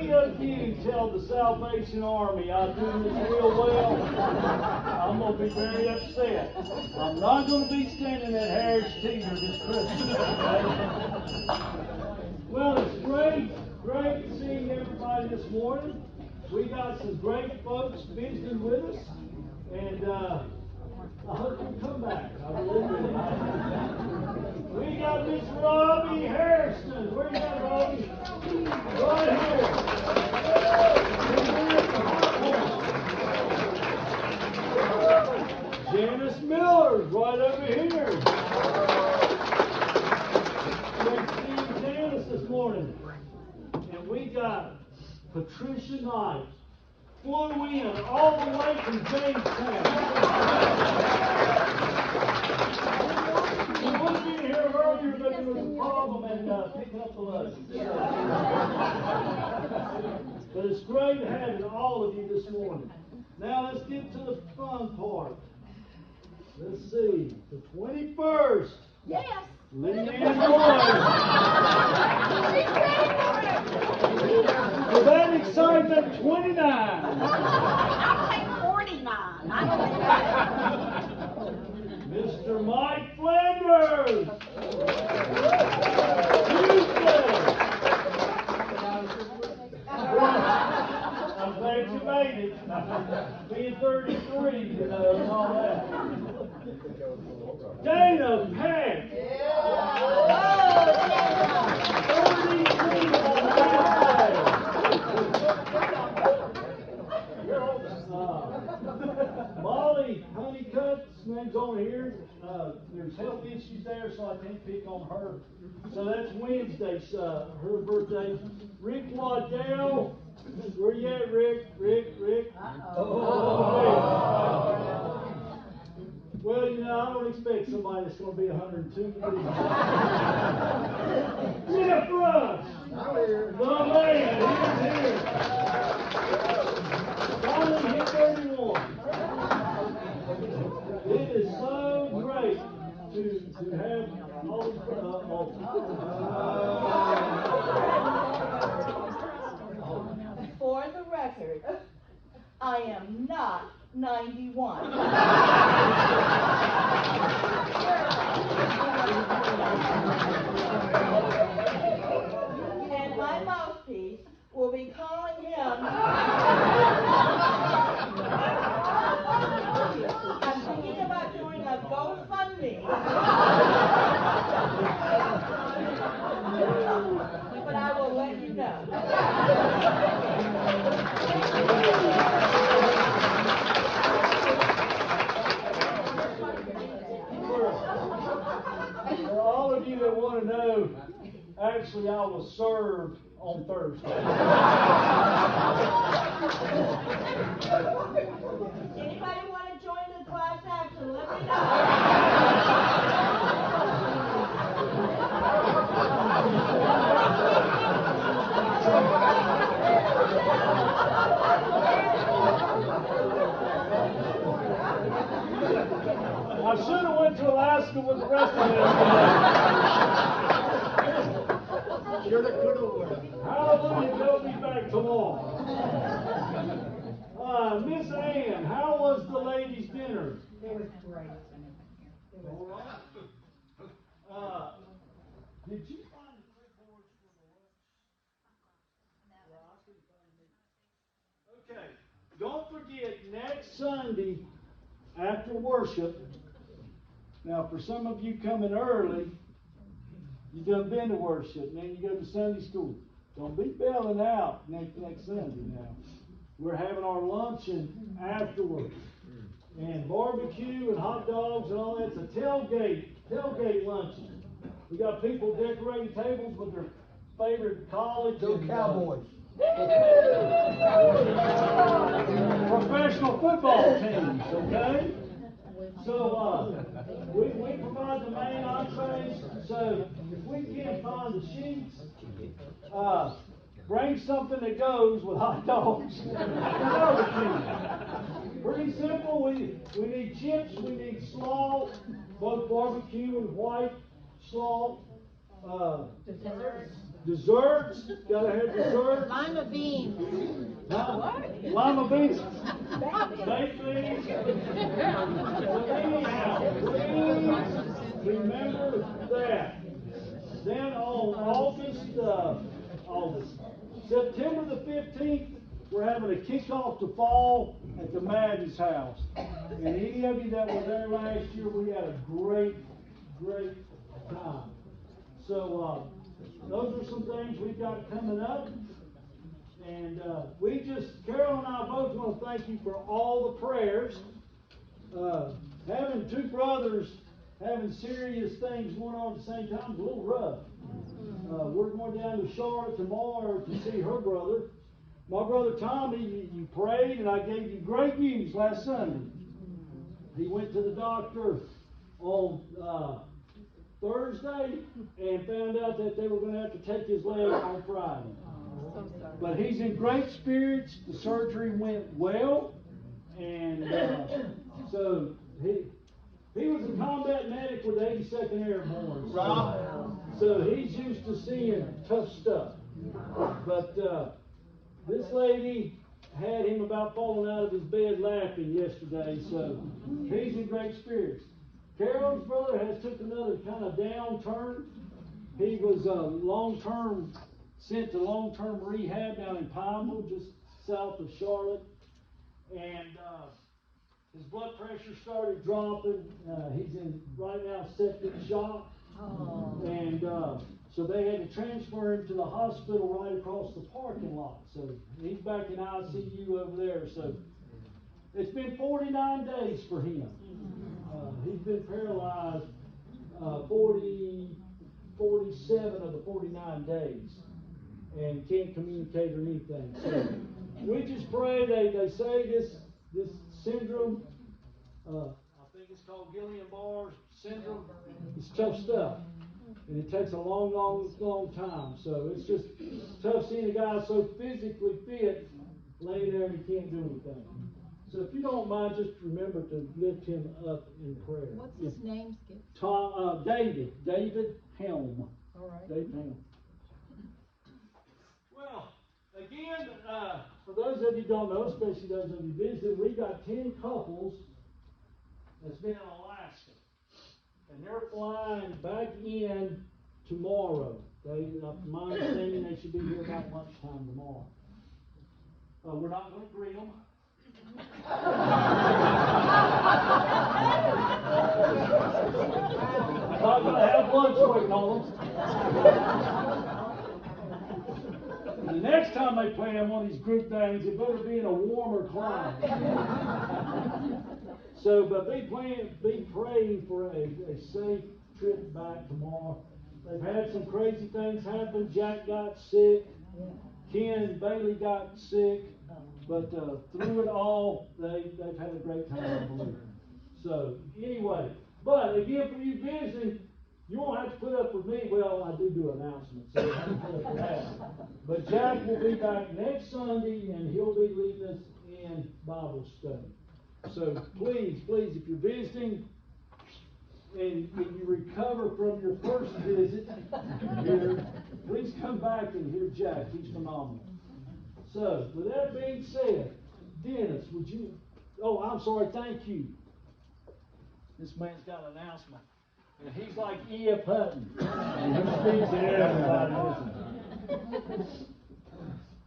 many of you tell the Salvation Army I do this real well, I'm going to be very upset. I'm not going to be standing at Harris Teeter this Christmas. Okay? Well, it's great seeing everybody this morning. We got some great folks visiting with us, and I hope you'll come back. I really do. We got Miss Robbie Harrison. Where you at, Robbie? Right here. Janice Miller's right over here. We're seeing Janice this morning. And we got Patricia Knight. Flew in all the way from Jamestown. We would have been here earlier, but there was a problem and picking up the luggage. But it's great having all of you this morning. Now let's get to the fun part. Let's see, the 21st. Yes. Leanne Boyd. For that excitement, 29. I'll take 49. I don't Mr. Mike Flanders. Tuesday. I'm glad you made it. Being 33, and all that. Dana Peck. 33 on Wednesday. Molly Honeycutt's name's on here. There's health issues there, so I can't pick on her. So that's Wednesday's her birthday. Rick Waddell. Where you at, Rick? Rick? Well, you know, I don't expect somebody that's going to be 102. Jeff Rush! The man, he's here. Finally hit 31. It is so great to have all For the record, I am not 91. And my mouthpiece will be calling him. I'm thinking about doing a GoFundMe. But I will let you know. For all of you that want to know, actually I was served on Thursday. Anybody want to join the class action? Let me know. I should have went to Alaska with the rest of them. Should have, could have. Hallelujah, they'll be back tomorrow. Miss Ann, how was the ladies' dinner? It was great. All right. Did you find the clipboards for the lunch? Okay. Don't forget, next Sunday after worship. Now, for some of you coming early, you done been to worship, and then you go to Sunday school. Don't be bailing out next Sunday now. We're having our luncheon afterwards. And barbecue and hot dogs and all that's a tailgate luncheon. We got people decorating tables with their favorite college. Go Cowboys. Professional football teams, okay? So we provide the main entrees. So if we can't find the sheets, bring something that goes with hot dogs and barbecue. Pretty simple. We need chips, we need slaw, both barbecue and white slaw. Desserts, gotta have desserts. Lima beans. Huh? Lima beans. Baked beans. But anyhow, please remember that. Then on September the 15th, we're having a kickoff to fall at the Madden's house. And any of you that were there last year, we had a great time. So, those are some things we've got coming up. And Carol and I both want to thank you for all the prayers. Having two brothers having serious things going on at the same time is a little rough. We're going down to Charlotte tomorrow to see her brother. My brother Tommy, you prayed, and I gave you great news last Sunday. He went to the doctor on Thursday and found out that they were going to have to take his leg on Friday. But he's in great spirits. The surgery went well, and so he was a combat medic with the 82nd Airborne. So he's used to seeing tough stuff. But this lady had him about falling out of his bed laughing yesterday, so he's in great spirits. Carol's brother has took another kind of downturn. He was sent to long-term rehab down in Pineville, just south of Charlotte, and his blood pressure started dropping. He's in right now septic shock, and so they had to transfer him to the hospital right across the parking lot. So he's back in ICU over there. So it's been 49 days for him. He's been paralyzed 47 of the 49 days and can't communicate or anything. So we just pray. They say this syndrome, I think it's called Guillain-Barré syndrome. It's tough stuff, and it takes a long time. So it's just tough seeing a guy so physically fit laying there and he can't do anything. So if you don't mind, just remember to lift him up in prayer. What's his name, Skip? David Helm. All right. David Helm. Well, again, for those of you who don't know, especially those of you visiting, we got 10 couples that's been in Alaska, and they're flying back in tomorrow. From my understanding, they should be here about lunchtime tomorrow. We're not going to greet them. I'm not going to have lunch waiting on them. The next time they plan one of these group things, it better be in a warmer climate. So, but be praying for a safe trip back tomorrow. They've had some crazy things happen. Jack got sick. Ken and Bailey got sick. But through it all, they've had a great time, I believe. So, anyway, but again, for you visiting, you won't have to put up with me. Well, I do announcements, so you have to put up with that. But Jack will be back next Sunday, and he'll be leading us in Bible study. So please, if you're visiting and you recover from your first visit here, please come back and hear Jack. He's phenomenal. So, with that being said, Dennis, would you? Oh, I'm sorry. Thank you. This man's got an announcement. And he's like E.F. Hutton. And he speaks to everybody, isn't he?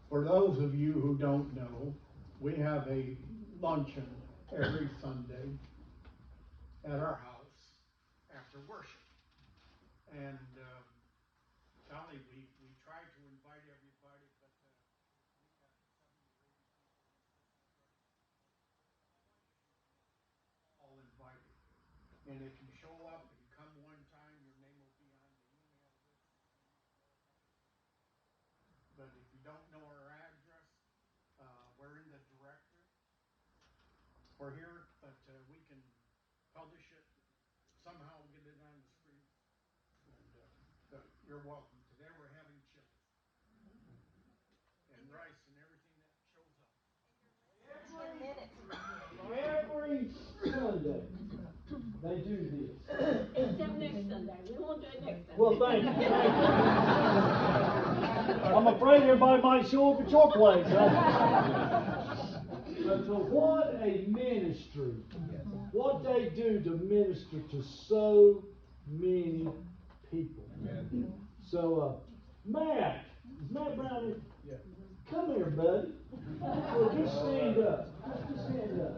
For those of you who don't know, we have a luncheon every Sunday at our house after worship. And Golly, we try to invite everybody, but we got 70 all invited. And if you show up and come one time, your name will be on the email list. But if you don't know our address, we're in the directory. We're here, but we can publish it, somehow get it on the screen. And but you're welcome. Today we're having chili and rice and everything that shows up. Every Sunday, they do this. Except next Sunday. We won't do it next Sunday. Well, thank you. I'm afraid everybody might show up at your place. But what a ministry. What they do to minister to so many people. So, Matt, is Matt Brown here? Yeah. Come here, buddy. Well, just stand up. Just stand up.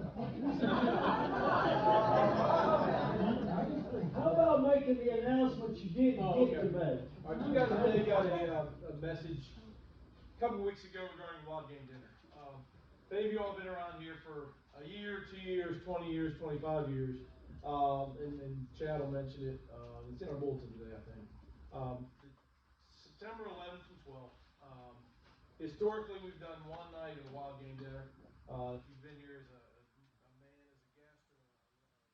How about making the announcement you didn't get to make? All right, you guys today got a message a couple weeks ago regarding Wild Game Dinner. Many of you all have been around here for a year, 2 years, 20 years, 25 years. And Chad will mention it. It's in our bulletin today, I think. September 11th and 12th. Historically, we've done one night of the Wild Game Dinner. If you've been here as a man, as a guest, or a lady as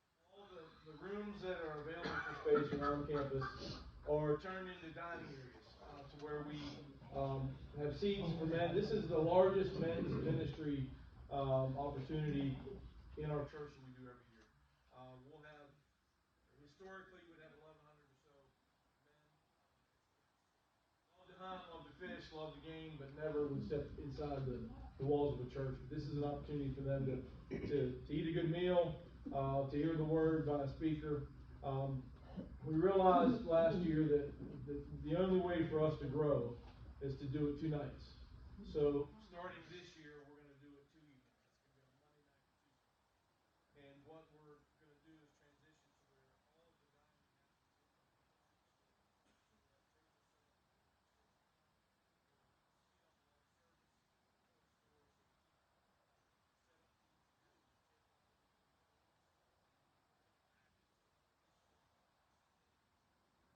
a servant, all the rooms that are available for space around campus are turned into dining areas to where we have seats for men. This is the largest men's ministry opportunity in our church that we do every year. We'll have, historically, we'd have 1,100 or so men. Love to hunt, love to fish, love to game, but never would step inside the walls of a church. But this is an opportunity for them to eat a good meal, to hear the word by a speaker. We realized last year that the only way for us to grow is to do it 2 nights. So starting this year, we're going to do it 2 evenings. It's going to be on Monday night and Tuesday. And what we're going to do is transition to where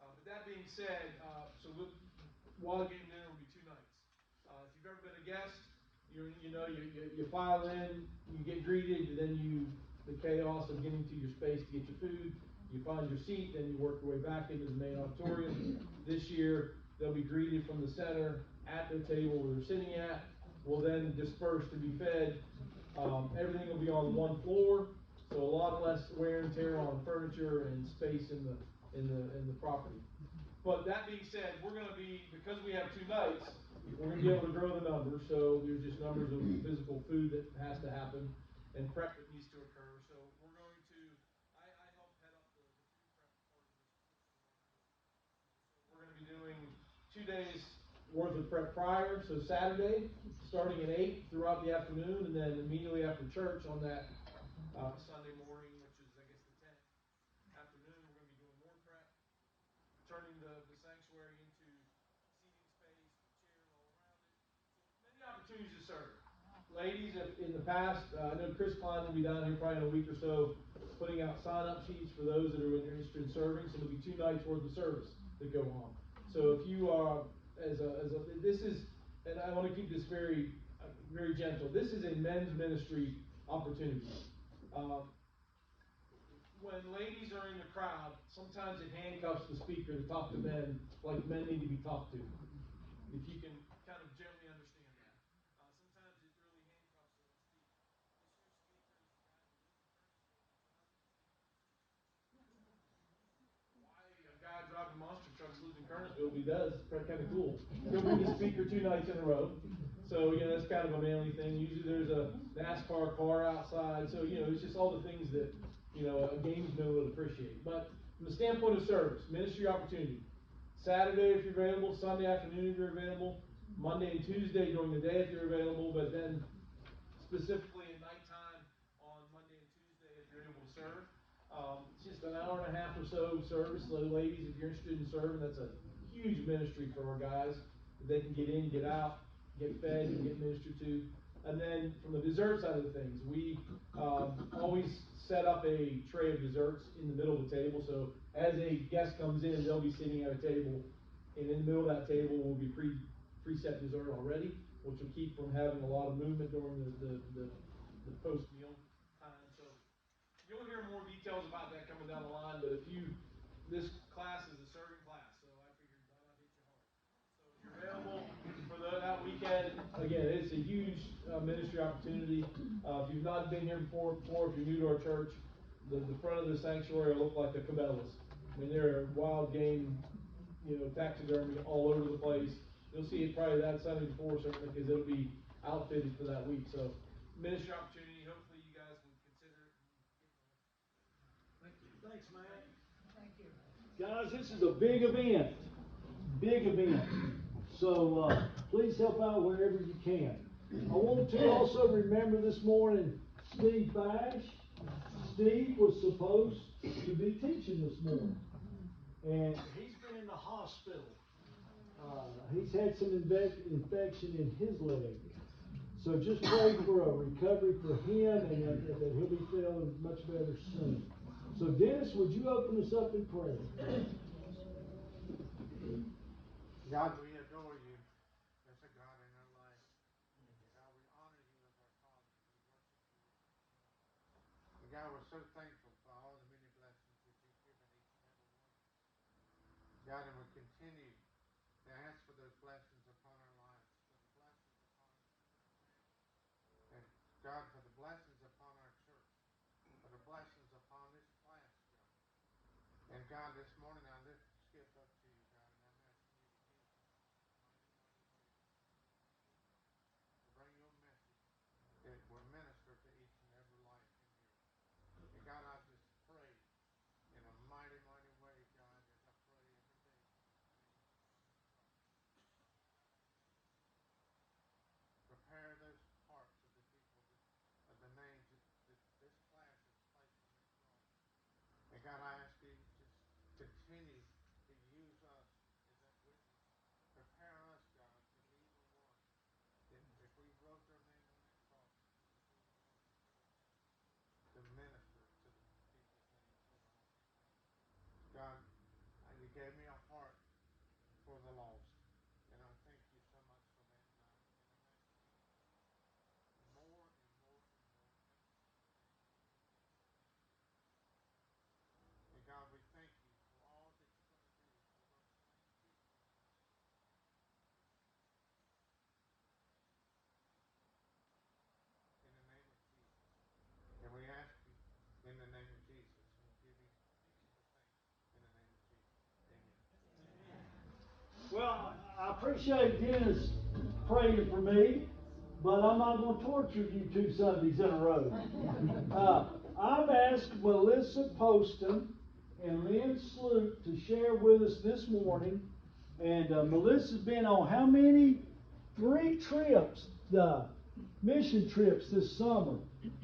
all of the dining but that being said, Wild Game Dinner will be 2 nights. If you've ever been a guest, you file in, you get greeted, and then the chaos of getting to your space to get your food, you find your seat, then you work your way back into the main auditorium. This year, they'll be greeted from the center at their table where they're sitting at. We'll then disperse to be fed. Everything will be on one floor, so a lot less wear and tear on furniture and space in the property. But that being said, we're going to be, because we have 2 nights, we're going to be able to grow the numbers. So there's just numbers of physical food that has to happen and prep that needs to occur. So we're going to, I help head up the food prep part of this organization. So we're going to be doing 2 days worth of prep prior. So Saturday, starting at 8 throughout the afternoon, and then immediately after church on that Sunday morning, which is, I guess, the 10th afternoon, we're going to be doing more prep, turning the sanctuary into seating space with chairs all around it. So many opportunities to serve. Ladies, in the past, I know Chris Klein will be down here probably in a week or so, putting out sign-up sheets for those that are interested in serving. So there'll be 2 nights worth of service that go on. So if you are, this is, and I want to keep this very, very gentle. This is a men's ministry opportunity. When ladies are in the crowd, sometimes it handcuffs the speaker to talk to men like men need to be talked to. If you can kind of gently understand that. Sometimes it really handcuffs them on speaker. This year's speaker is the guy who lives in Kernersville. Why a guy driving monster trucks lives in Kernersville? He does. It's kind of cool. He'll be the speaker 2 nights in a row. So, that's kind of a manly thing. Usually there's a NASCAR car outside. So, it's just all the things that a gamesman would appreciate. But from the standpoint of service, ministry opportunity, Saturday if you're available, Sunday afternoon if you're available, Monday and Tuesday during the day if you're available, but then specifically at nighttime on Monday and Tuesday if you're able to serve. It's just an hour and a half or so service. So ladies, if you're interested in serving, that's a huge ministry for our guys. They can get in, get out, get fed, and get ministered to. And then from the dessert side of the things, we always set up a tray of desserts in the middle of the table. So as a guest comes in, they'll be sitting at a table, and in the middle of that table will be preset dessert already, which will keep from having a lot of movement during the post-meal time. So you'll hear more details about that coming down the line. But this class is a serving class, so I figured why not hit you hard. So if you're available for that weekend, again, it's a huge ministry opportunity. If you've not been here before, if you're new to our church, the front of the sanctuary will look like the Cabela's. I mean, there are wild game, taxidermy all over the place. You'll see it probably that Sunday before, certainly, because it'll be outfitted for that week. So, ministry opportunity. Hopefully, you guys will consider it. Thanks, Matt. Thank you. Guys, this is a big event. Big event. So please help out wherever you can. I want to also remember this morning Steve Bash. Steve was supposed to be teaching this morning. And he's been in the hospital. He's had some infection in his leg. So just pray for a recovery for him and that he'll be feeling much better soon. So Dennis, would you open us up in prayer? God, we adore you as a God in our life. And God, we honor you as our Father. We worship you as our King. And God, we're so thankful for all the many blessings that you've given each and every one of us. God, and we continue to ask for those blessings upon our lives, for the blessings upon our family, and God, for the blessings upon our church, for the blessings upon this class, God. And God, this morning I lift Skip up to you, God, and I'm asking you to use him in a mighty, mighty way this morning, to bring your message that will minister to each and every life in here. And God, I just pray in a mighty, mighty way, God, as I pray every day in the name of Jesus Christ. Prepare those hearts of the people that, of the names that this class has placed on this drawing. And God, I ask you to just continue to use us as that witness. Prepare us, God, to be the one that if we wrote their name on that cross, we would be the one to go ahead to minister to the people's names that are on that cross. God, you gave me a heart for the lost. And I thank you so much for that. And I'm asking you to do more and more and more every single day in each and every one of these ministries. And God, we thank you for all that you're going to do for those same people in the name of Jesus. In the name of Jesus. And we ask you in the name of Jesus. And we give you the thanks in the name of Jesus. Amen. Well, I appreciate Dennis praying for me, but I'm not going to torture you 2 Sundays in a row. I've asked Melissa Poston and Lynn Sloop to share with us this morning. And Melissa's been on how many? 3 trips, mission trips this summer.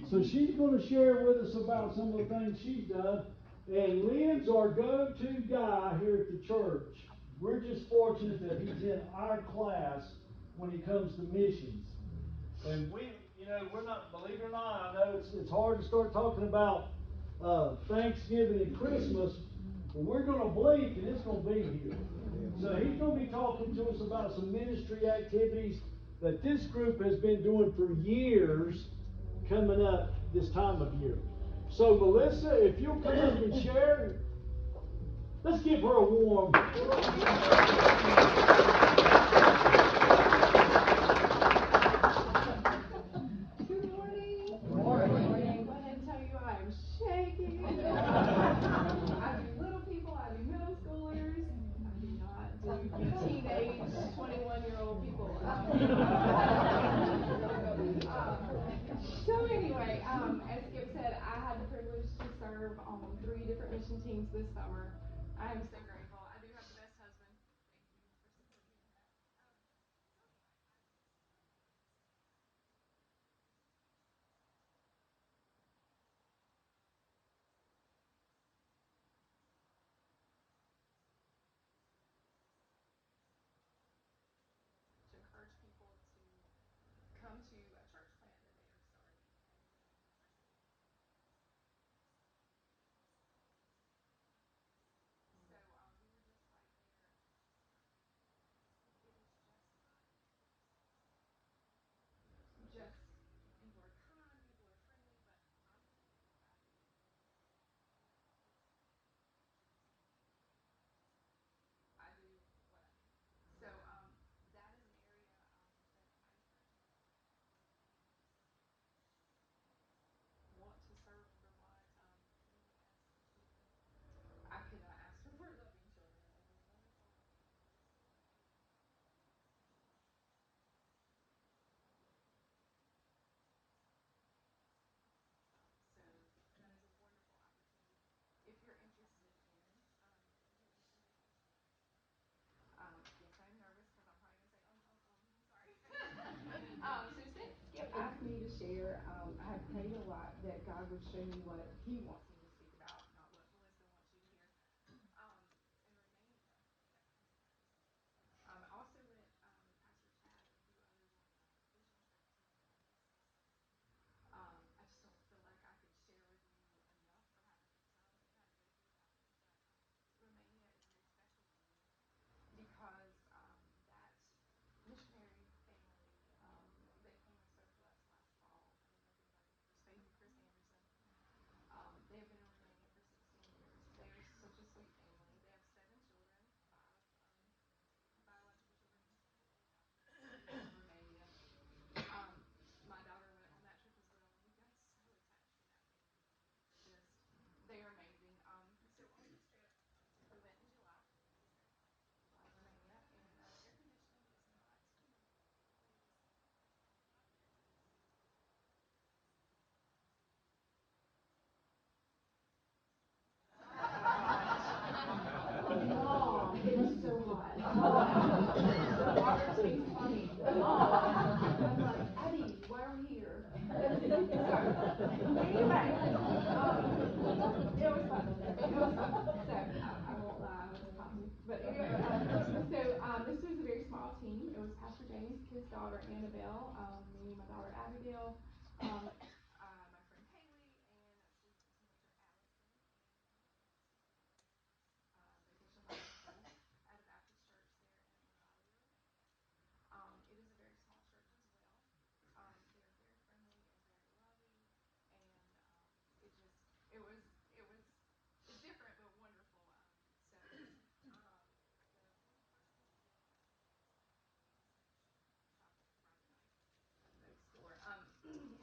So she's going to share with us about some of the things she's done. And Lynn's our go-to guy here at the church. We're just fortunate that he's in our class when he comes to missions. And we're not, believe it or not, I know it's hard to start talking about Thanksgiving and Christmas, but we're going to blink and it's going to be here. So he's going to be talking to us about some ministry activities that this group has been doing for years coming up this time of year. So Melissa, if you'll come up and share, let's give her a warm. Good morning. Good morning. Go ahead and tell you I'm shaking. I do little people, I do middle schoolers. I do not do teenage 21-year-old people. So anyway, as Skip said, I had the privilege to serve on 3 different mission teams this summer. I am so grateful. I do have the best husband. Thank you for supporting me in that. To encourage people to come to a church plant that they are starting. So I would show you what he wants me to speak about, not what Melissa wants you to hear. In Romania, yeah, I also went with Pastor Chad and a few others on vision trips with them this summer. I just don't feel like I could share with you enough or have enough time if I had to go through that one. But Romania is very special to me because that missionary family, they came and spoke to us last fall. I don't know if anybody ever stayed with Chris Anderson. They have been in Romania for 16 years. They are such a sweet family. They have 7 children, 5 biological children and 2 adopted children in Romania. Um, my daughter went on that trip as well, and we got so attached to that family. Just, they are amazing. So on this trip, we went in July. It was very hot in July in Romania, and air conditioning is not, it is not very nice. Mom, it was so hot. Mom, the water tastes funny. Mom, I'm like, Eddie, why are we here? So, anyway, it was fun. It was fun. So, I won't lie, I was positive. But anyway, this was a very small team. It was Pastor James, his daughter Annabelle, me, my daughter Abigail, my friend Haley, and sweet teenager Allison, and my sister Lori. Vacation Bible School at a Baptist church there in Ovalle, Romania. It is a very small church as well. They're very friendly and very loving, and it was it was it's different but wonderful. Um, the 41st week with Pastor James, we decided to shop at Friday night at the bookstore.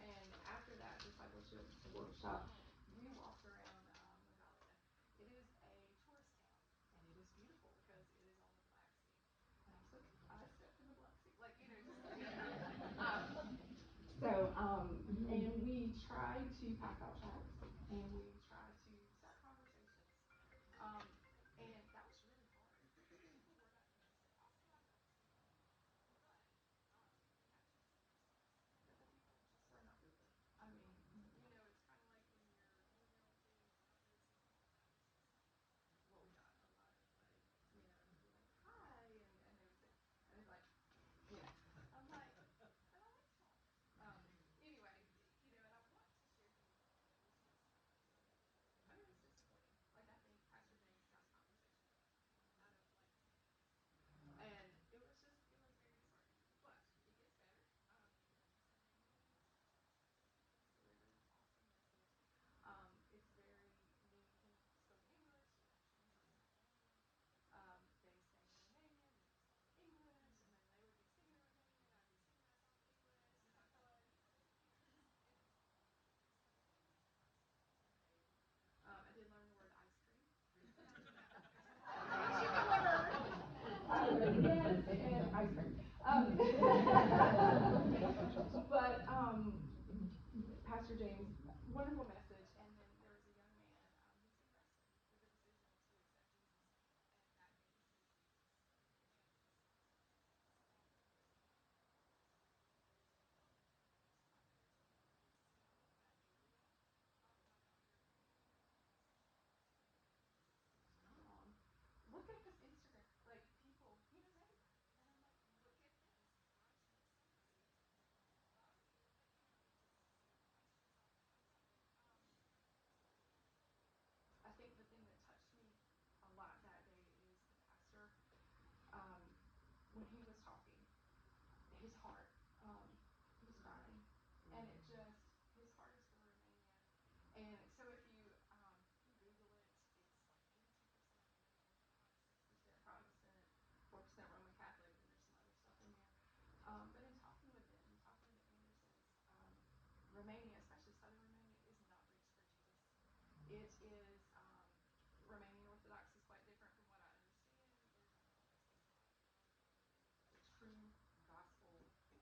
And after that discipleship workshop, we walked around Megalia. It is a tourist town, and it is beautiful because it is on the Black Sea. And I stepped in the Black Sea, like just and we tried to pass out tracts, and we tried to start conversations, um, and that was really hard. People were not interested. I'll say I felt seen, but we had to accept ourselves. But the people just were not moving. I mean, it's kind of like when you're moving on things. I don't know if some of y'all got this, but we got a lot of like, you'd be like, hi, and they would say, and they'd be like, I'm like, and my leg's gone. Anyway, and I want to share things with you, but it was disappointing. Like, I think Pastor James got a conversation out of like 10 minutes, and it was very disheartening. But it gets better. Melissa Manning, the special intercessor, has delivered an awesome message. It's very meaningful spoken English. She started in Romanian. They sang in Romanian, then we sang in English, and then they would be singing in Romanian, I'd be singing that song in English, and I felt like it was so great. I did learn the word ice cream, but other than that, it was a lot. I learned yes and ice cream. But Pastor James, wonderful message. And then there was a young man, he's been wrestling with a decision to accept Jesus, and that name is Jesus. And he's walked with us now for 5 years now, and for the next 5 years, he will see that area of Megalia, Romania, as a church. Mom, look at this Instagram. Like, people, he knows everybody. And I'm like, look at this. I can't say this. But anyway, just I think the thing that touched me a lot that day is the pastor, um, when he was talking, his heart, he was crying, and it just, his heart is for Romania. And so if you Google it, it's like 82% Roman Orthodox, 6% Protestant, 4% Roman Catholic, and there's some other stuff in there. But in talking with them, talking with the Andersons, Romania, especially southern Romania, is not reached for Jesus. It is, Romanian Orthodox is quite different from what I understand. There's a lot of the true gospel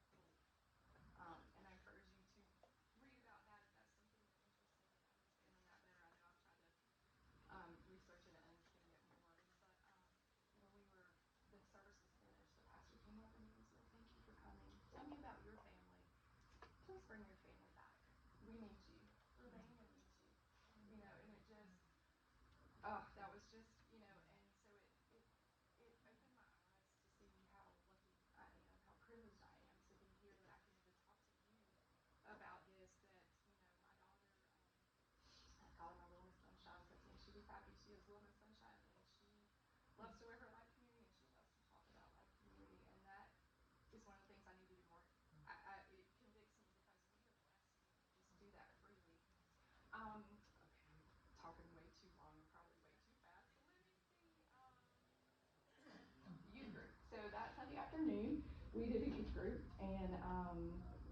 we did a youth group, and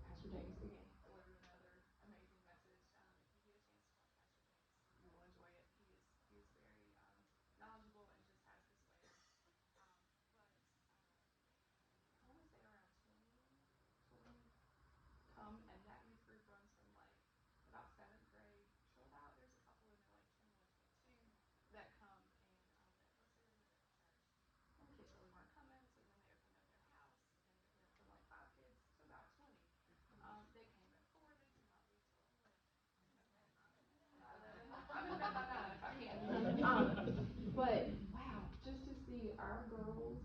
Pastor James again delivered another amazing message. If you get a chance to talk to Pastor James, you will enjoy it. He is very knowledgeable and just has this way of. But I want to say around 20 come, and that youth group runs from like about seventh grade to about, there's a couple in there like 21, 22 that come, and at first they were doing it at the church, and the kids really weren't coming, so then they opened up their house, and it went from like 5 kids to about 20. They came at 4, they did not leave till 11. Not 11. I'm in bed by 9 if I can. But wow, just to see our girls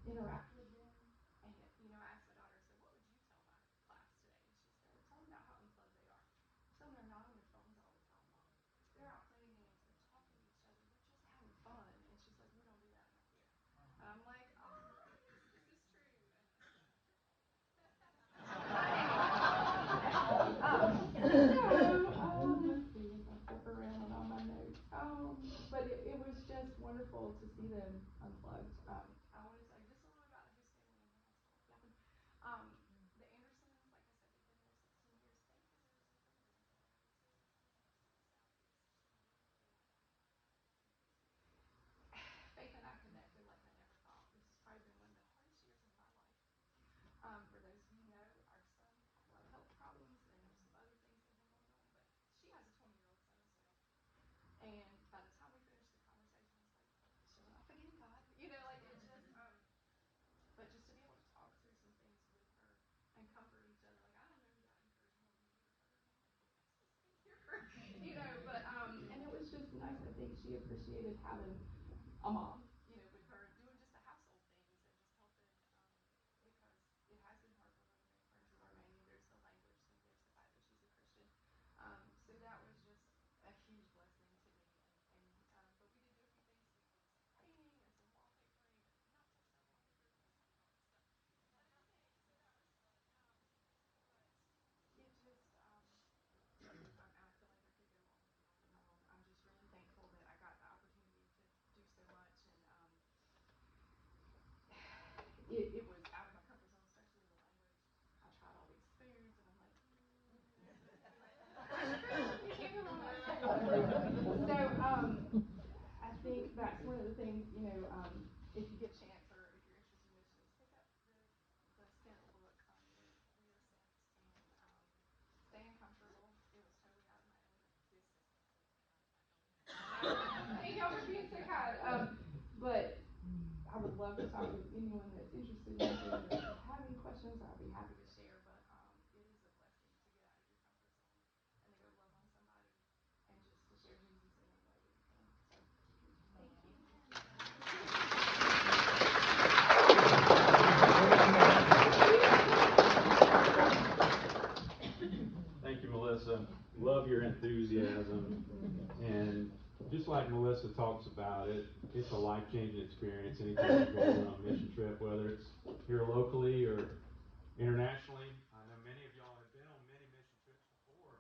interact with them, and I asked my daughter, I said, what would you tell my class today? And she said, tell them about how unplugged they are. Tell them they're not on their phones all the time, Mom. They're out playing games, they're talking to each other, they're just having fun. And she's like, we don't do that enough here. And I'm like, oh, this is true. And let's see as I flip around on all my notes. But it was just wonderful to see them unplugged. I want to tell you just a little bit about the Hoos family, and then I'll stop yapping. The Andersons, like I said, they've been there 16 years. They visited us in Greenville, and they visited us on the south side of Houston, and we were there. Faith and I connected like I never thought. This has probably been one of the hardest years of my life. For those of you who know, our son had a lot of health problems and some other things that have been going on, but she has a 20-year-old son as well. And by the time we finished the conversation, I was like, still not forgetting God. Like it just, but just to be able to talk through some things with her and comfort each other. Like, I don't know who got encouraged more, me or her. And I'm like, well, let's just be here. But, and it was just nice. I think she appreciated having a mom, with her doing just the household things and just helping, because it has been hard for her to make friends in Romania. There's the language thing, there's the fact that she's a Christian. So that was just a huge blessing to me. And but we did do a few things. We did some painting and some wallpapering, and not pastel wallpaper because we don't want stuff on anything. So that was fun. But it just, I feel like I could go on and on and on. I'm just really thankful that I got the opportunity to do so much, and it was out of my comfort zone, especially the language. I tried all these foods, and I'm like, you can't go wrong. So I think that's one of the things, if you get a chance or if you're interested in missions, pick up the Sent book. We are sent, and staying comfortable. It was totally out of my element. This is completely out of my element. Thank y'all for being so kind. But I would love to talk with anyone that's interested in it. If you have any questions, I'll be happy to share. But it is a blessing to get out of your comfort zone and to go love on somebody and just to share Jesus in any way that you can. So, thank you. Thank you, Melissa. Love your enthusiasm. And just like Melissa talks about it, it's a life-changing experience anytime you go on a mission trip, whether it's here locally or internationally. I know many of y'all have been on many mission trips before,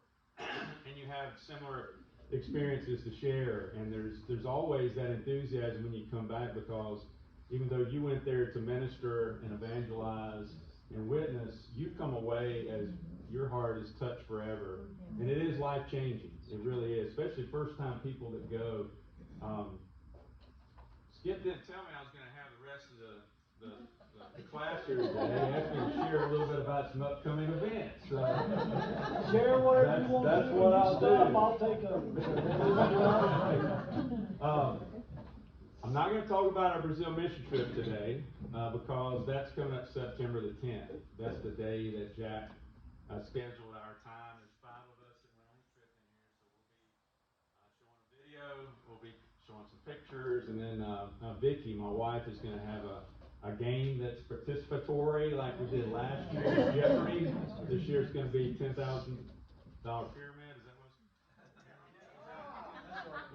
and you have similar experiences to share. And there's always that enthusiasm when you come back, because even though you went there to minister and evangelize and witness, you come away as your heart is touched forever. And it is life-changing. It really is, especially first-time people that go. Skip didn't tell me I was going to have the rest of the class here today. He asked me to share a little bit about some upcoming events. Share whatever you want. That's what I'll do. I'll take over. I'm not going to talk about our Brazil mission trip today, because that's coming up September the 10th. That's the day that Jack scheduled our time. There's 5 of us that went on the trip in here, so we'll be showing a video. We'll be showing some pictures, and then Vicky, my wife, is going to have a game that's participatory like we did last year at Jeopardy. This year it's going to be $10,000 pyramid. Is that what it's?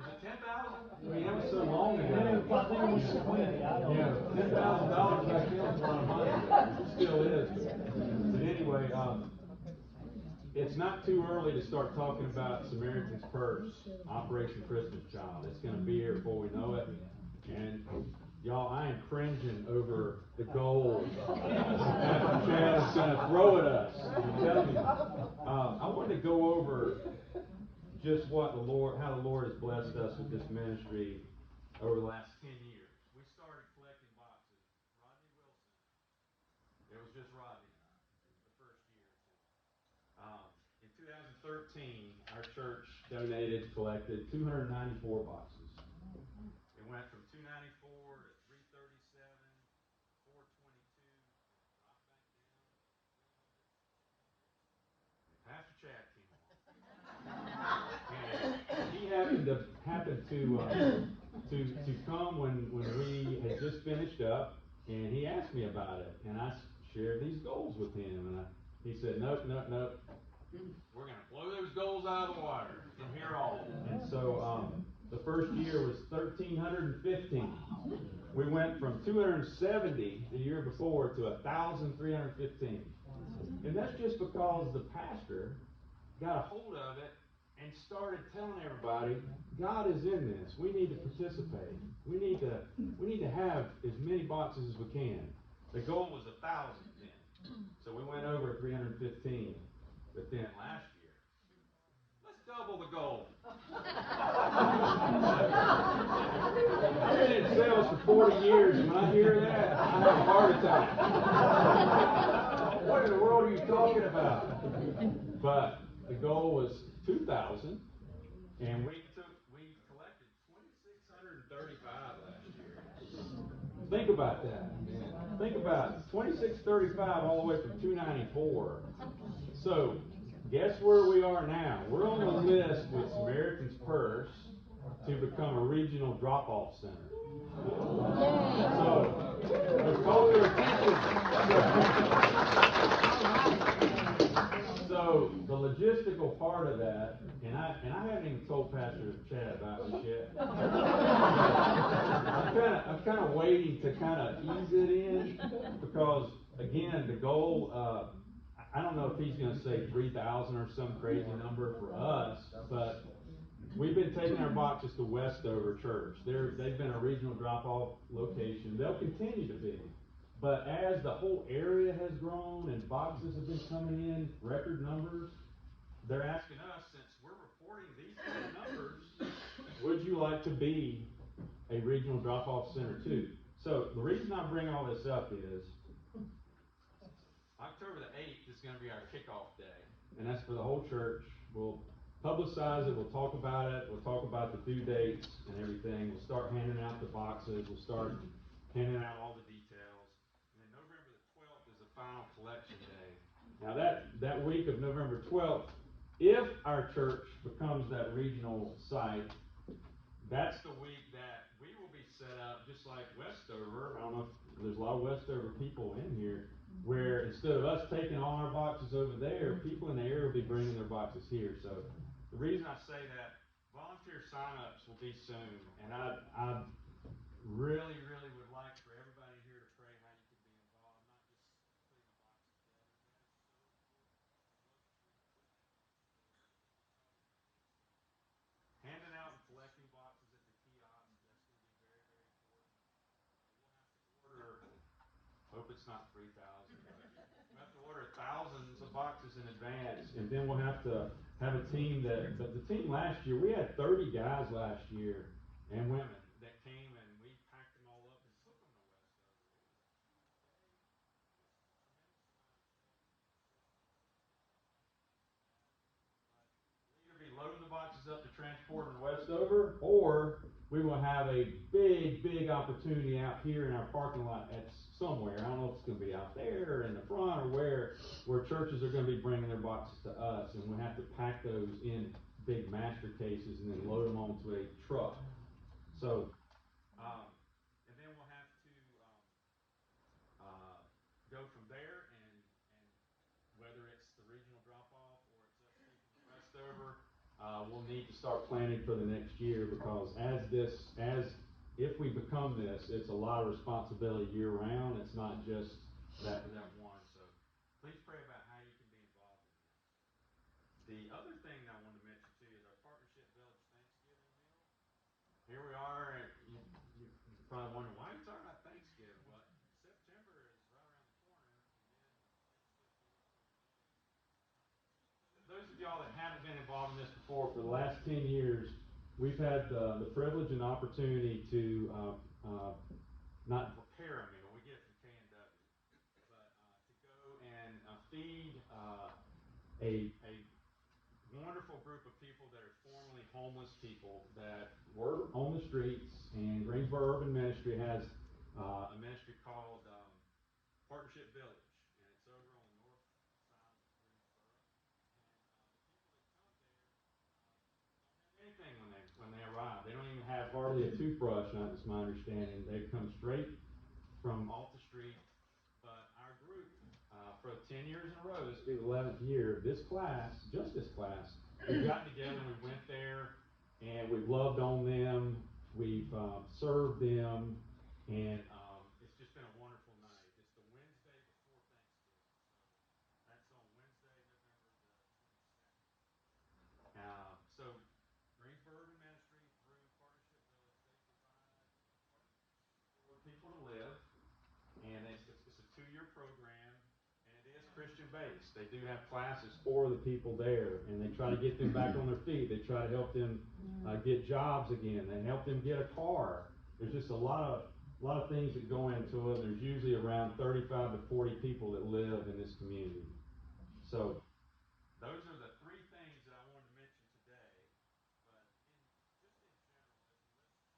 Was it 10,000? I mean, that was so long ago. I think it was 20. $10,000 back then was a lot of money. It still is. But anyway, it's not too early to start talking about Samaritan's Purse, Operation Christmas Child. It's going to be here before we know it. And y'all, I am cringing over the gold that just how the Lord has blessed us with this ministry over the last 10 years. We started collecting boxes. Rodney Wilson, it was just Rodney and I, the first year or two. In 2013, our church collected 294 boxes. It went from 294 to 337, 422, and it dropped back down to 300. And Pastor Chad came on. And he happened to come when we had just finished up, and he asked me about it, and I shared these goals with him, and he said, nope, we're going to blow those goals out of the water from here on. And so the first year was 1,315. We went from 270 the year before to 1,315. And that's just because the pastor got a hold of it and started telling everybody, God is in this. We need to participate. We need to have as many boxes as we can. The goal was 1,000 then. So we went over 315. But then last year, let's double the goal. I've been in sales for 40 years, and when I hear that, I have a heart attack. What in the world are you talking about? But the goal was 2,000, and we collected 2,635 last year. Think about that, man. Think about it. 2,635 all the way from 294. So, guess where we are now? We're on the list with Samaritan's Purse to become a regional drop-off center. So, let's call their attention. So, the logistical part of that, and I haven't even told Pastor Chad about this yet. I'm kind of waiting to kind of ease it in, because again, the goal. I don't know if he's going to say 3,000 or some crazy number for us, but we've been taking our boxes to Westover Church. They've been a regional drop-off location. They'll continue to be. But as the whole area has grown and boxes have been coming in, record numbers, they're asking us, since we're reporting these kind of numbers, would you like to be a regional drop-off center too? So the reason I bring all this up is October the 8th is going to be our kickoff day, and that's for the whole church. We'll publicize it, we'll talk about it, we'll talk about the due dates and everything. We'll start handing out the boxes, we'll start handing out all the details. And then November the 12th is the final collection day. Now that week of November 12th, if our church becomes that regional site, that's the week that we will be set up just like Westover. I don't know if there's a lot of Westover people in here, where instead of us taking all our boxes over there, people in the area will be bringing their boxes here. So the reason I say that, volunteer sign-ups will be soon, and I really would like for everybody here to pray how you can be involved, not just putting the boxes together. That is so important. Handing out and collecting boxes at the kiosk, that's going to be very important. We'll have to order, hope it's not 3,000, but we'll have to order thousands of boxes in advance, and then we'll have to have a team but the team last year, we had 30 guys last year, and women, that came, and we packed them all up and took them to Westover. It was a huge day. It was a tremendous amount of help. We'll either be loading the boxes up to transport in Westover, or we will have a big opportunity out here in our parking lot at somewhere. I don't know if it's going to be out there or in the front or where churches are going to be bringing their boxes to us, and we'll have to pack those in big master cases and then load them onto a truck. So, and then we'll have to go from there, and whether it's the regional drop-off or it's us taking the Westover, we'll need to start planning for the next year, because if we become this, it's a lot of responsibility year-round. It's not just that one. So please pray about how you can be involved in this. The other thing that I wanted to mention to you is our Partnership Village Thanksgiving meal. Here we are, and you're probably wondering, why are you talking about Thanksgiving? Well, September is right around the corner, and then legislative meetings start in May. Those of of y'all that haven't been involved in this before, for the last 10 years, we've had the privilege and opportunity to not prepare a meal. We get it from K&W, but to go and feed a wonderful group of people that are formerly homeless people that were on the streets. And Greensboro Urban Ministry has a ministry called Partnership Village, and it's over on the north side of Greensboro. And the people that come there don't have anything when they arrive. They don't even have hardly a toothbrush. That's my understanding. They've come straight from off the street. But our group, for 10 years in a row, this will be the 11th year, this class, just this class, we've gotten together and we went there and we've loved on them, we've served them, and it's just been a wonderful night. It's the Wednesday before Thanksgiving, so that's on Wednesday, November the 22nd. So Greensboro Urban Ministry through Partnership Village, they provide apartments for people to live. And it's a 2-year program, and it is Christian based. They do have classes for the people there, and they try to get them back on their feet. They try to help them get jobs again. They help them get a car. There's just a lot of things that go into it. There's usually around 35 to 40 people that live in this community. So those are the 3 things that I wanted to mention today. But just in general, as Melissa talked about, that sin-filled Christianity is what puts many of us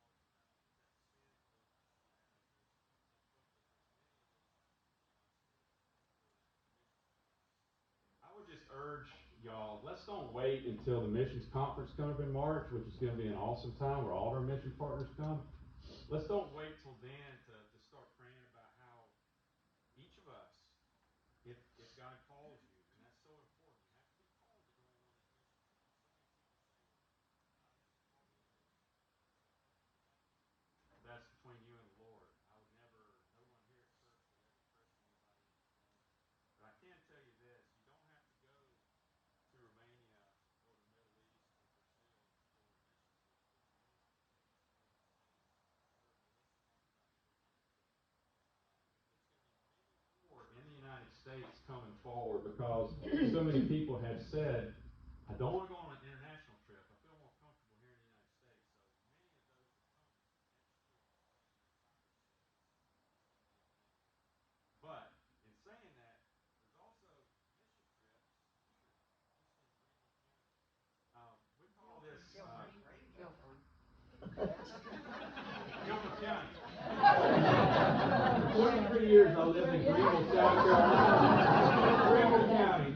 I would just urge y'all, let's don't wait until the missions conference comes up in March, which is going to be an awesome time where all of our mission partners come. Let's don't wait till then to start praying about how each of us, if God calls you, and that's so important, you have to be called to go on one of these mission trips. So many people say, well, God hasn't called me to this. That's between you and the Lord. I would never, no one here at church would ever pressure anybody into going. But I can tell you this, you don't have to go to Romania or the Middle East or Brazil for a mission trip. There's many opportunities here in the States. You heard Melissa talk about the Virginia trip. There's going to be many more in the United States coming forward because so many people have said, I don't want to go on an international trip. I feel more comfortable here in the United States. So many of those are coming next year across the entire states. It's going to be amazing. But in saying that, there's also mission trips here, just in Greenville County. We call this Guilford County. 23 years I lived in Greenville, South Carolina. Greenville County.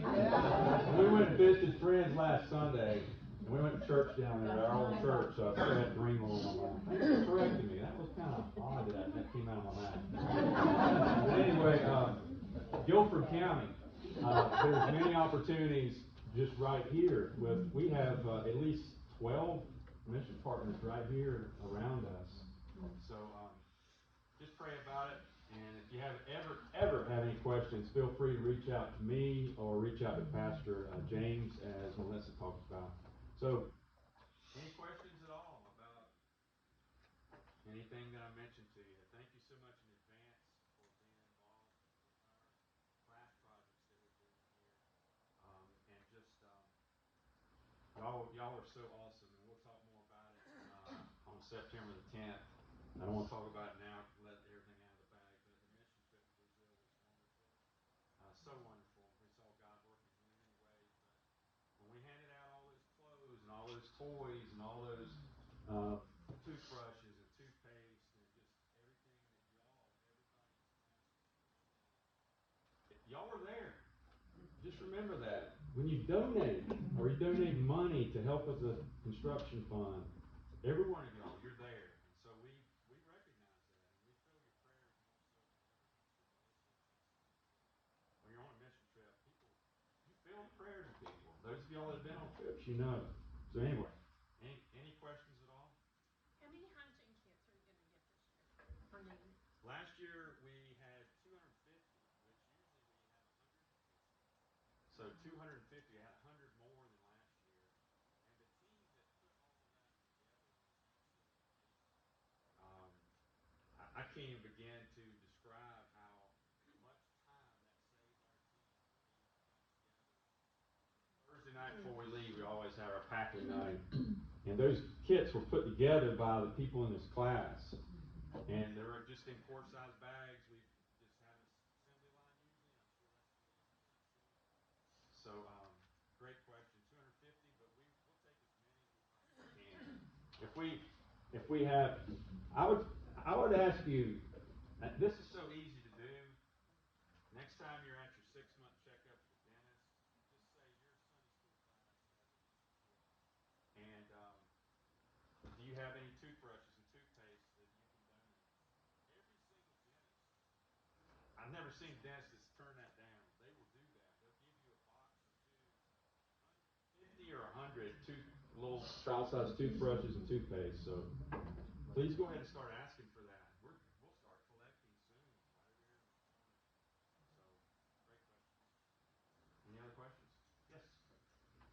And we went and visited friends last Sunday. And we went to church down there, our old church, so I still had Greenville on my map. Thanks for correcting me. That was kind of odd that came out of my mouth. But anyway, Guilford County, there's many opportunities just right here. We have at least 12 mission partners right here around us. So just pray about it. And if you have ever have any questions, feel free to reach out to me or reach out to Pastor James, as Melissa talked about. So, any questions at all about anything that I mentioned to you? Thank you so much in advance for being involved with our class projects that we're doing here. And just y'all are so awesome, and we'll talk more about it on September the 10th. I don't want to talk about it now to let everything out of the bag, but the mission trip to Brazil was wonderful. So wonderful. We saw God working in many, many ways. But when we handed out all those clothes and all those toys and all those toothbrushes and toothpaste and just everything that everybody in this class was donating, y'all were there. Just remember that. When you donate, or you donate money to help with the construction fund, every one of y'all, you're there. And so we recognize that, and we feel your prayers more so than ever. I'm sure Melissa will testify to that. When you're on a mission trip, you feel the prayers of people. Those of y'all that have been on trips, you know. So anyway, any questions at all? How many hygiene kits are you going to get this year for need? Last year we had 250, which usually we have 150. So 250, I had 100 more than last year. And the team that put all of that together was absolutely amazing. Um, I can't even begin to describe how much time that saved our team when we got together on the Thursday night before we exactly 9. And those kits were put together by the people in this class. And they were just in quart size bags. We just have an assembly line usually. I'm sure that's the way you guys do it. So, great question. 250, but we'll take as many as we possibly can. If we have, I would ask you, this is so easy to do. Next time you're at your 6-month checkup at the dentist, just say your Sunday school class has a kit. And do you have any toothbrushes and toothpaste that you can donate? Every single dentist, I've never seen dentists that's turn that down. They will do that. They'll give you a box or two, 50 or 100 little child-sized toothbrushes and toothpaste. So please go ahead and start asking for that. We'll start collecting soon, right over here in the corner. So, great questions. Any other questions? Yes.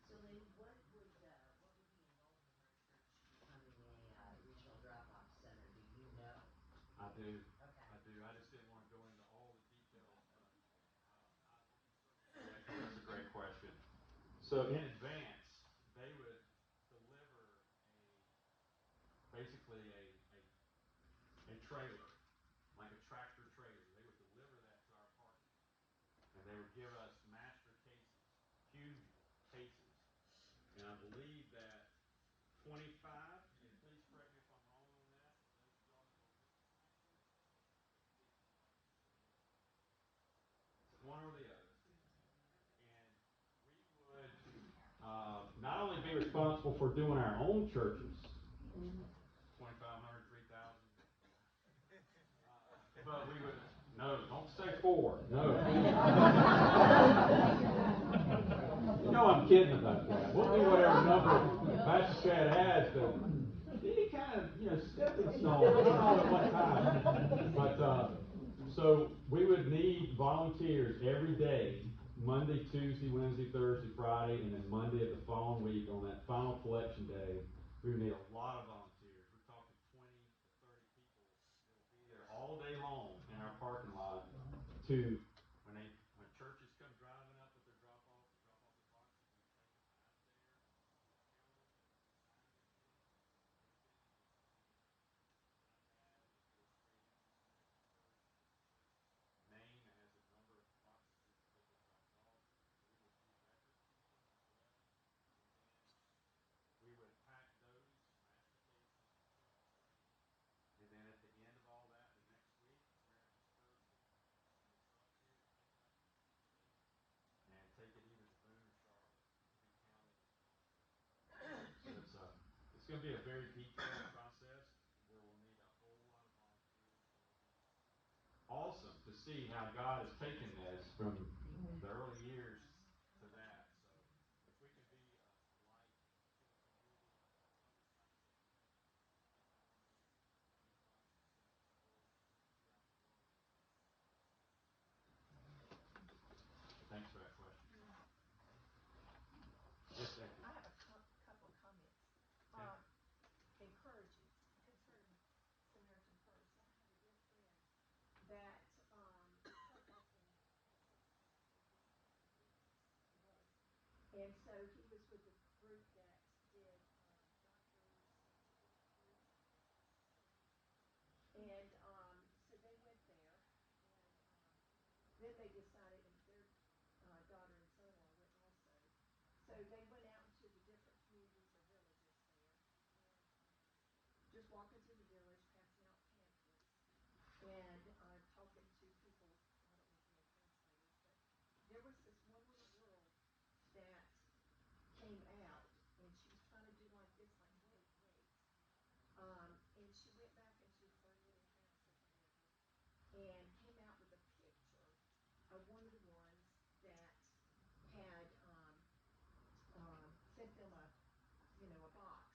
So Lee, what would be involved with our church becoming a regional drop-off center? Do you know? I do. Okay. I do. I just didn't want to go into all the details, but we can certainly do that. That's a great question. So in advance, they would deliver basically a trailer, like a tractor trailer. They would deliver that to our parking lot, and they would give us master cases, huge cases, and I believe that 25, and please correct me if I'm wrong on that, those of y'all that were with us last year, or 50 boxes of mail. One or the other. And we would not only be responsible for doing our own churches, 2,500, 3,000, but we would, no, don't say 4, no. You know I'm kidding about that. We'll do whatever number Pastor Chad has, but any kind of, stepping stone, not all at one time. But, so we would need volunteers every day, Monday, Tuesday, Wednesday, Thursday, Friday, and then Monday of the following week on that final collection day. We would need a lot of volunteers. We're talking 20 to 30 people that will be there all day long in our parking lot to, when churches come driving up with their drop-off their boxes, we take them out of there, we count them, we sign everything. Everything is an iPad that goes straight into the connected port. It has a name, it has a number of boxes that get dropped off. We would keep record keeping as well. And then we would pack those master cases into a tray. And then at the end of all that, the next week, America's First will send a truck here to pick it up from the facility and take it either to Boone or Charlotte to be counted as volunteers. So it's going to be a very detailed process where we'll need a whole lot of volunteers. So it'll be awesome to see how God has taken this from the early years to that. So if we can be a light to the community on other sides of the planet, I know that these boxes sent throughout the world will be Thanks for that question. Yes, thank you. I have a couple comments. Encouraging concerning Samaritan Purse. I have a dear friend that her husband had something happen with his diabetes. He was, and so he was with a group that did doctors to different groups. I think they called it Exhorters. And so they went there, and then they decided, and their daughter and son-in-law went also. So they went out into the different communities or villages there, and just walking through the village, passing out pamphlets, and talking to people. I don't know if they had translators, but there was this one little girl that came out, and she was trying to do like this, like wait, wait. And she went back into her little house or whatever, and came out with a picture of one of the ones that had sent them a box.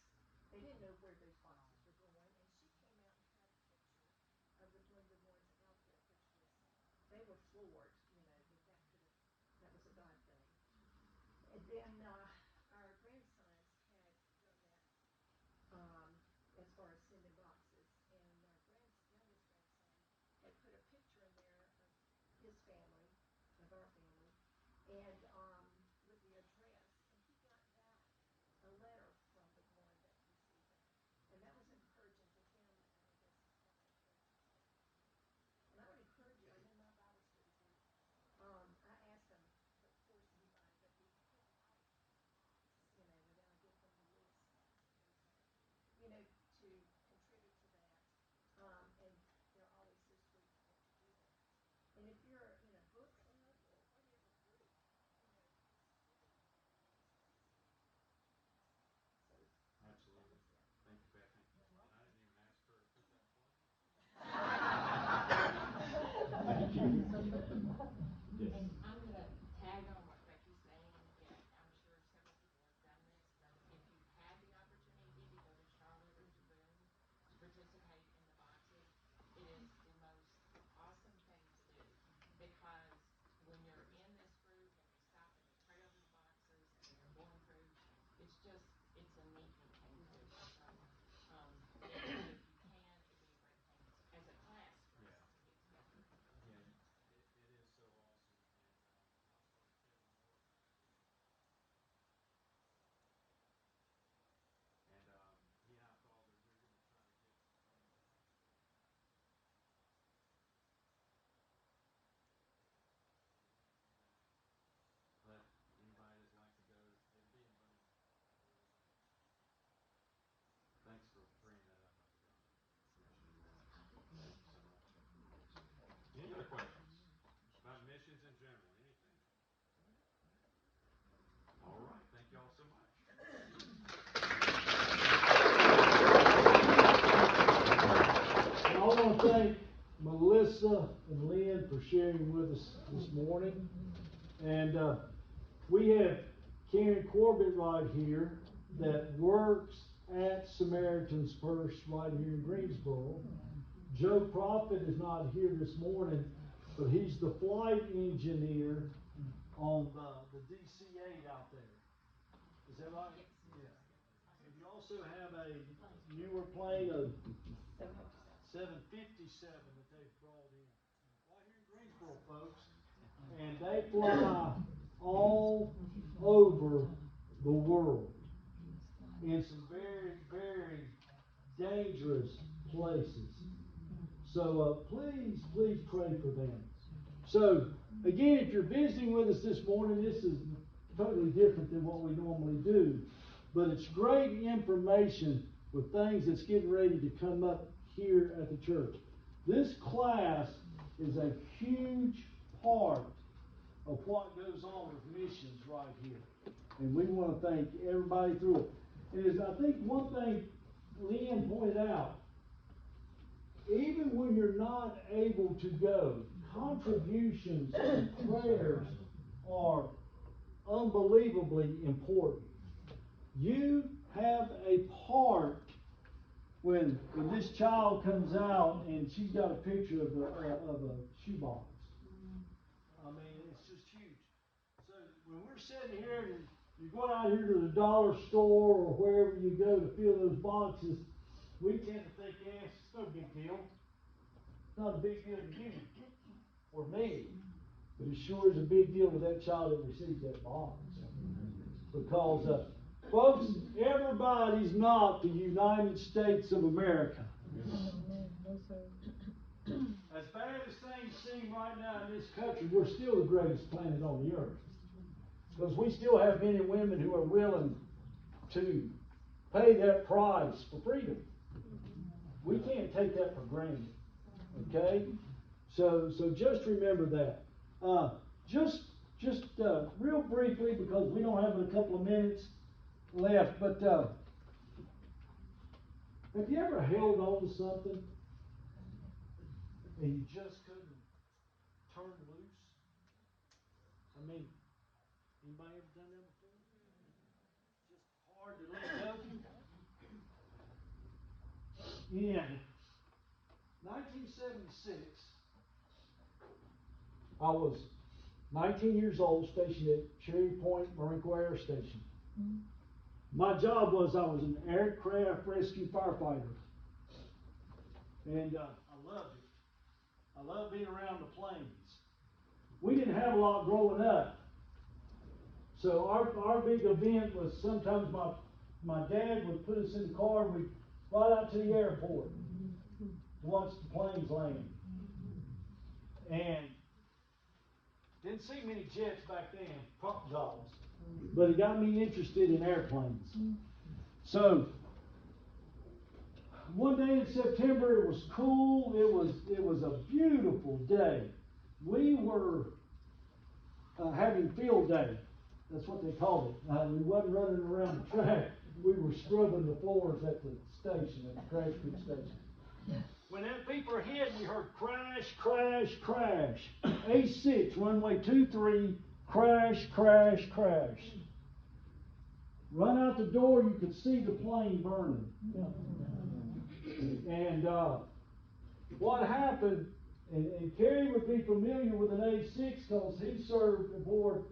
They didn't know where those boxes were going, and she came out and had a picture of one of the ones that got there, which was they were floored, that was a God thing. And then our grandsons had done that as far as sending boxes, and our youngest grandson had put a picture in there of his family, of our family, and with the address, and he got back a letter Melissa and Lynn for sharing with us this morning. And we have Karen Corbett right here that works at Samaritan's Purse right here in Greensboro. Joe Prophet is not here this morning, but he's the flight engineer on the DC-8 out there. Is that right? Yeah. And you also have a newer plane, a 757 that they've brought in. Right here in Greensboro, folks. And they fly all over the world in some very, very dangerous places. So please pray for them. So again, if you're visiting with us this morning, this is totally different than what we normally do, but it's great information with things that's getting ready to come up here at the church. This class is a huge part of what goes on with missions right here, and we want to thank everybody through it. And as I think one thing Lynn pointed out, even when you're not able to go, contributions and prayers are unbelievably important. You have a part when this child comes out and she's got a picture of a shoebox. I mean, it's just huge. So when we're sitting here and you go out here to the dollar store or wherever you go to fill those boxes, we tend to think, yeah, it's no big deal. It's not a big deal to you or me, but it sure is a big deal to that child that receives that box. Because, folks, everybody's not the United States of America. As bad as things seem right now in this country, we're still the greatest planet on the earth. Because we still have men and women who are willing to pay that price for freedom. We can't take that for granted. Okay? So just remember that. Just real briefly, because we don't have a couple of minutes left, but have you ever held on to something and you just couldn't turn loose? I mean, anybody ever done that before? Just hard to let go. In 1976, I was 19 years old, stationed at Cherry Point Marine Corps Air Station. My job was I was an aircraft rescue firefighter. And I loved it. I loved being around the planes. We didn't have a lot growing up. So our big event was sometimes my dad would put us in the car and we'd ride out to the airport to watch the planes land. And didn't see many jets back then, prop jobs. But it got me interested in airplanes. So one day in September, it was cool. It was a beautiful day. We were having field day. That's what they called it. We wasn't running around the track. We were scrubbing the floors at the station, at the crash crew station. When that beeper hit, we heard crash, crash, crash. A6, runway 23, crash, crash, crash. Run out the door, you could see the plane burning. And what happened, and Kerry would be familiar with an A6 because he served aboard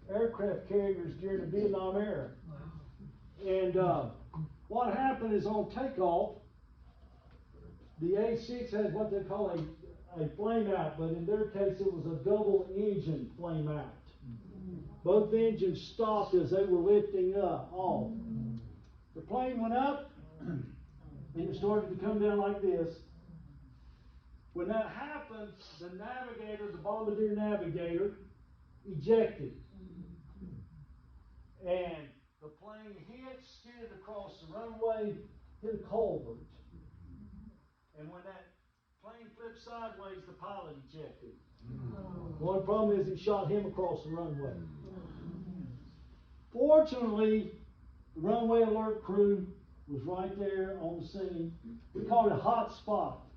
aircraft carriers during the Vietnam era. And what happened is on takeoff, the A6 has what they call a flame out, but in their case it was a double engine flame out. Both engines stopped as they were lifting up, off. The plane went up, and it started to come down like this. When that happened, the navigator, the bombardier navigator, ejected. And the plane hit, skidded across the runway, hit a culvert. And when that plane flipped sideways, the pilot ejected. One problem is it shot him across the runway. Fortunately, the runway alert crew was right there on the scene. We called it a hot spot.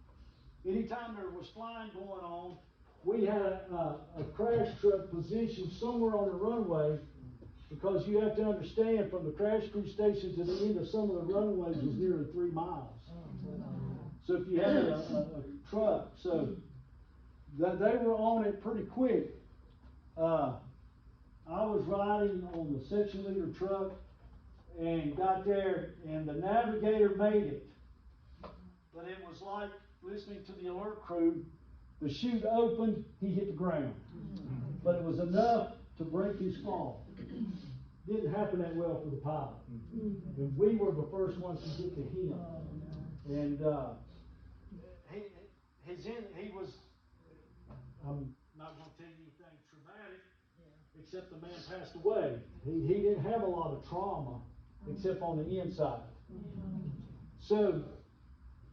anytime there was flying going on, we had a crash truck positioned somewhere on the runway, because you have to understand, from the crash crew station to the end of some of the runways was nearly 3 miles. So if you had a truck, so they were on it pretty quick. I was riding on the section leader truck and got there, and the navigator made it. But it was like listening to the alert crew. The chute opened, he hit the ground. But it was enough to break his fall. Didn't happen that well for the pilot. And we were the first ones to get to him. And he was, I'm not going to tell you anything traumatic, except the man passed away. He didn't have a lot of trauma, except on the inside. So,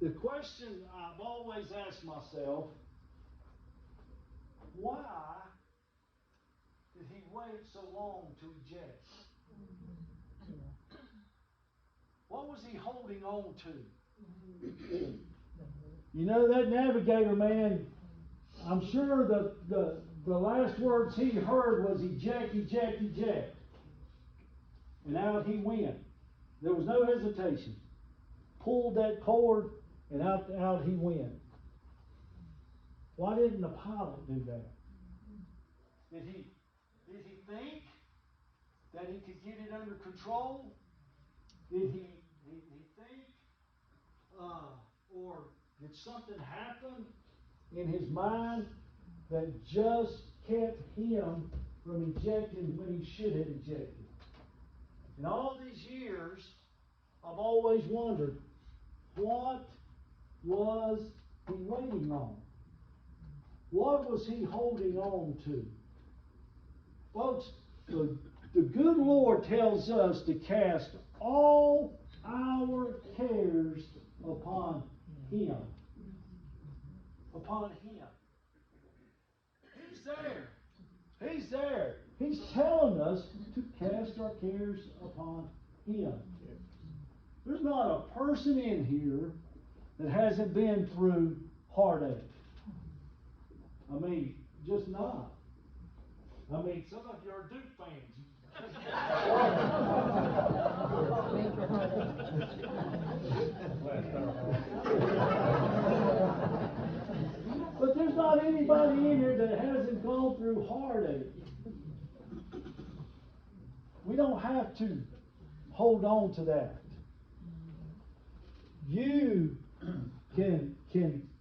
the question I've always asked myself, why did he wait so long to eject? What was he holding on to? You know, that navigator man, I'm sure the last words he heard was eject, eject, eject. And out he went. There was no hesitation. Pulled that cord, and out he went. Why didn't the pilot do that? Did he think that he could get it under control? Did he think, or did something happen in his mind that just kept him from ejecting when he should have ejected? In all these years, I've always wondered, what was he waiting on? What was he holding on to? Folks, the good Lord tells us to cast all our cares upon Him. Upon Him. He's there. He's there. He's telling us to cast our cares upon Him. There's not a person in here that hasn't been through heartache. I mean, just not. I mean, some of you are Duke fans. But there's not anybody in here that hasn't gone through heartache. We don't have to hold on to that. You can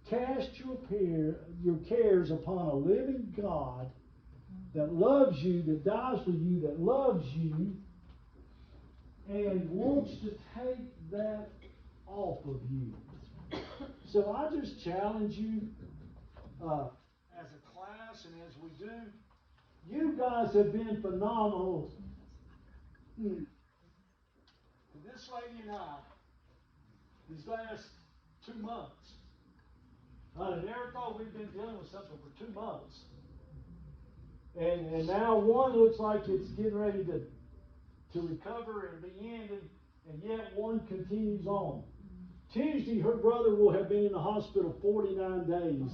cast your cares upon a living God that loves you, that dies for you, that loves you, and wants to take that off of you. So I just challenge you, as a class and as we do, you guys have been phenomenal. This lady and I, these last 2 months, I never thought we'd been dealing with something for 2 months. And now one looks like it's getting ready to recover and be ended, and yet one continues on. Tuesday, her brother will have been in the hospital 49 days,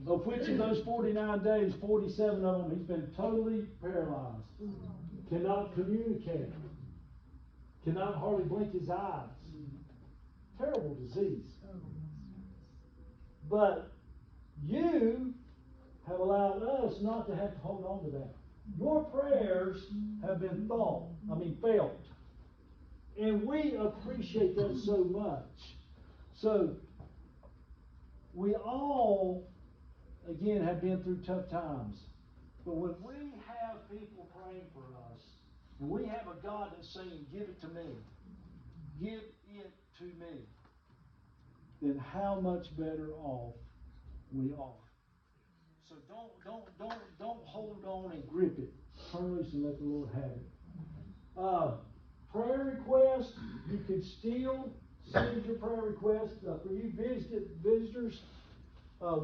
of which in those 49 days, 47 of them, he's been totally paralyzed. Cannot communicate. Cannot hardly blink his eyes. Terrible disease. But you have allowed us not to have to hold on to that. Your prayers have been felt. And we appreciate that so much. So, we all, again, have been through tough times. But when we have people praying for us, and we have a God that's saying, give it to me, give it to me, then how much better off we are. So don't hold on and grip it. Turn loose and let the Lord have it. Prayer requests, you can still send your prayer requests. For you visitors,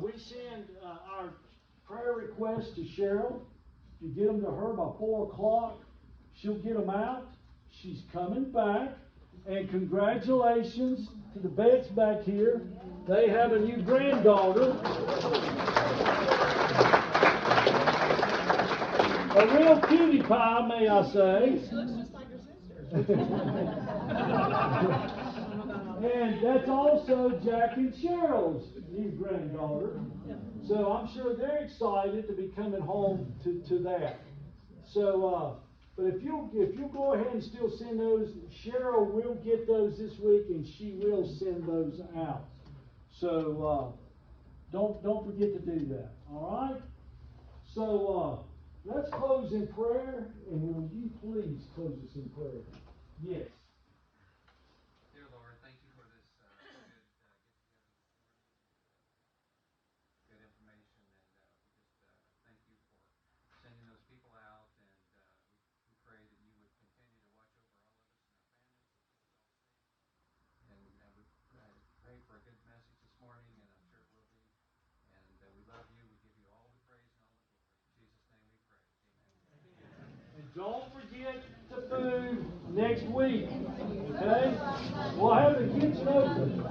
we send our prayer requests to Cheryl. If you get them to her by 4 o'clock, she'll get them out. She's coming back. And congratulations to the Betts back here. They have a new granddaughter. A real cutie pie, may I say. She looks just like her sister. And that's also Jack and Cheryl's new granddaughter. So I'm sure they're excited to be coming home to that. So, but if you'll go ahead and still send those, Cheryl will get those this week, and she will send those out. So don't forget to do that. All right. So let's close in prayer, and will you please close us in prayer? Yes. Dear Lord, thank you for this good get-together this morning. Good information, and we just thank you for sending those people out, and we pray that you would continue to watch over all of us and our families and keep us all safe. And we pray for a good message this morning, and I'm sure it will be. And we love you. We give you all the praise and all the glory. In Jesus' name we pray. Amen. And don't forget the food next week. Okay? We'll have the kitchen open.